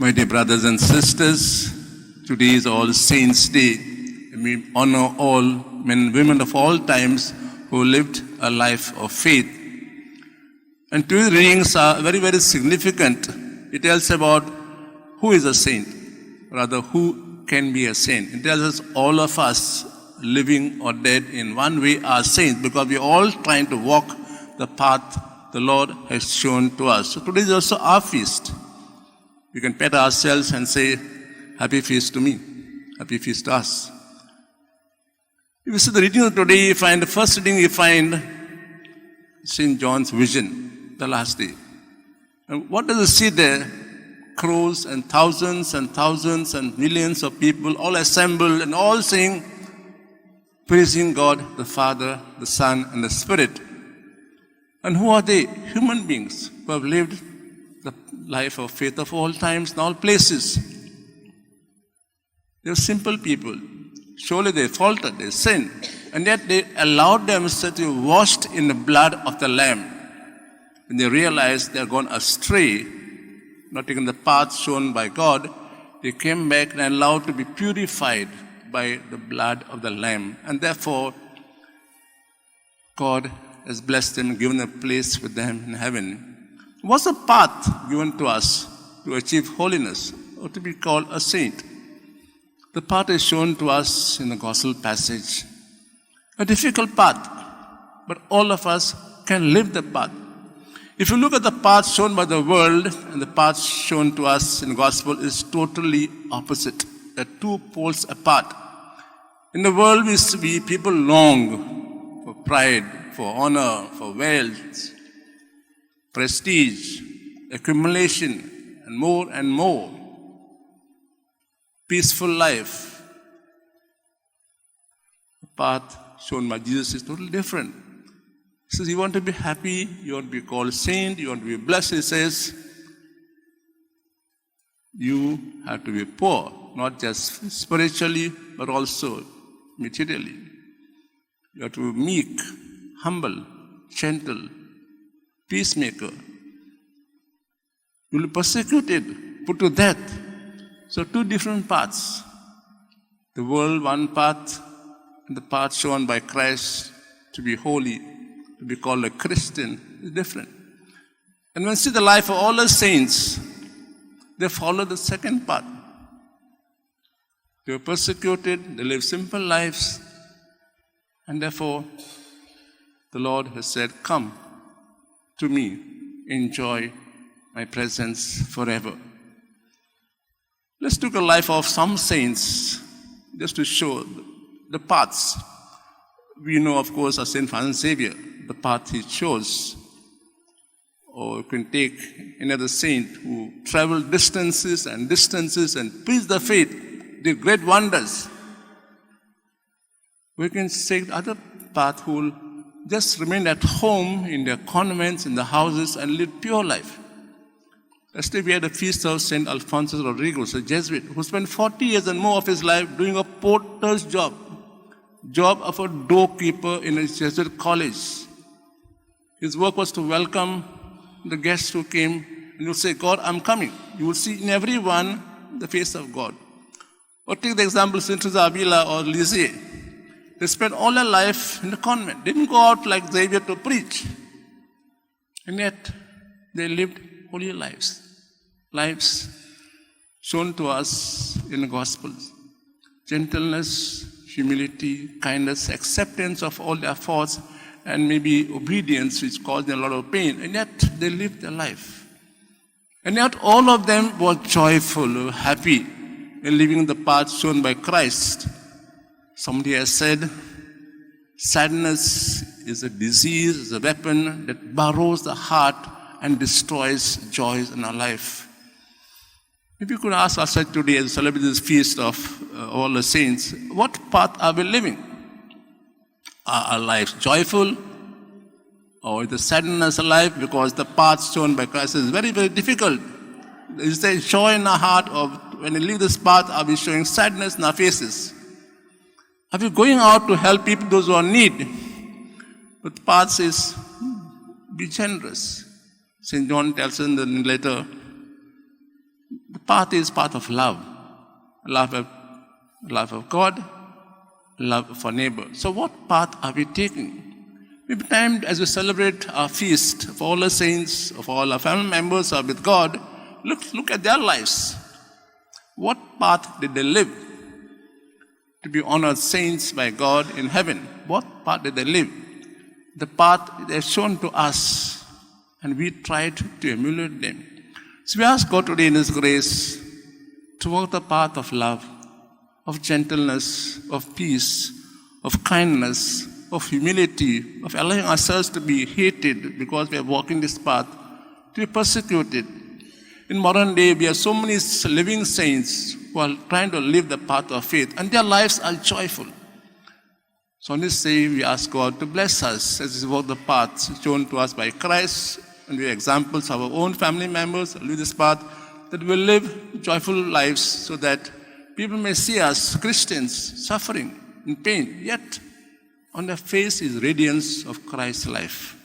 My dear brothers and sisters, today is All Saints' Day. We honor all men and women of all times who lived a life of faith. And today's readings are very, very significant. It tells about who is a saint, rather who can be a saint. It tells us all of us, living or dead, in one way are saints because we are all trying to walk the path the Lord has shown to us. So today is also our feast. We can pat ourselves and say, happy feast to me, happy feast to us. If you see the reading of today, you find the first reading you find St. John's vision, the last day. And what does it see there? Crowds and thousands and millions of people all assembled and all saying, praising God, the Father, the Son, and the Spirit. And who are they? Human beings who have lived the life of faith of all times and all places. They were simple people. Surely they faltered, they sinned, and yet they allowed themselves to be washed in the blood of the Lamb. When they realized they had gone astray, not taking the path shown by God, they came back and allowed to be purified by the blood of the Lamb. And therefore, God has blessed them and given a place with them in heaven. What's the path given to us to achieve holiness or to be called a saint? The path is shown to us in the gospel passage. A difficult path, but all of us can live the path. If you look at the path shown by the world and the path shown to us in the gospel is totally opposite. They're two poles apart. In the world, we people long for pride, for honor, for wealth, prestige, accumulation, and more. Peaceful life. The path shown by Jesus is totally different. He says, you want to be happy, you want to be called saint, you want to be blessed, he says, you have to be poor, not just spiritually, but also materially. You have to be meek, humble, gentle, peacemaker. You will be persecuted, put to death. So two different paths. The world, one path, and the path shown by Christ to be holy, to be called a Christian, is different. And when you see the life of all the saints, they follow the second path. They were persecuted, they lived simple lives, and therefore the Lord has said, come to me, enjoy my presence forever. Let's take a life of some saints just to show the paths. We know, of course, of St. Xavier, the path he chose. Or you can take another saint who traveled distances and preached the faith, did great wonders. We can take the other path who just remained at home in their convents, in the houses, and lived pure life. Yesterday we had a feast of St. Alphonsus Rodriguez, a Jesuit, who spent 40 years and more of his life doing a porter's job of a doorkeeper in a Jesuit college. His work was to welcome the guests who came, and you say, God, I'm coming. You will see in everyone the face of God. Or take the example of St. Avila or Lisieux. They spent all their life in the convent. They didn't go out like Xavier to preach. And yet, they lived holy lives. Lives shown to us in the Gospels. Gentleness, humility, kindness, acceptance of all their faults, and maybe obedience, which caused them a lot of pain. And yet, they lived their life. And yet, all of them were joyful, happy in living the path shown by Christ. Somebody has said, sadness is a disease, is a weapon that burrows the heart and destroys joys in our life. Maybe you could ask ourselves today, as we celebrate this feast of all the saints, what path are we living? Are our lives joyful? Or is the sadness alive? Because the path shown by Christ is very, very difficult. Is there joy in our heart? Or when we leave this path, are we showing sadness in our faces? Are we going out to help people, those who are in need? But the path says, be generous. St. John tells us in the letter, the path is path of love. Love of God, love for neighbor. So what path are we taking? Every time as we celebrate our feast of all the saints, of all our family members are with God, look at their lives. What path did they live to be honored saints by God in heaven? What path did they live? The path they've shown to us, and we tried to emulate them. So we ask God today in His grace to walk the path of love, of gentleness, of peace, of kindness, of humility, of allowing ourselves to be hated because we are walking this path, to be persecuted. In modern day, we have so many living saints who are trying to live the path of faith, and their lives are joyful. So on this day, we ask God to bless us as we walk the path shown to us by Christ, and we have examples of our own family members who live this path, that we will live joyful lives so that people may see us, Christians, suffering in pain, yet on their face is radiance of Christ's life.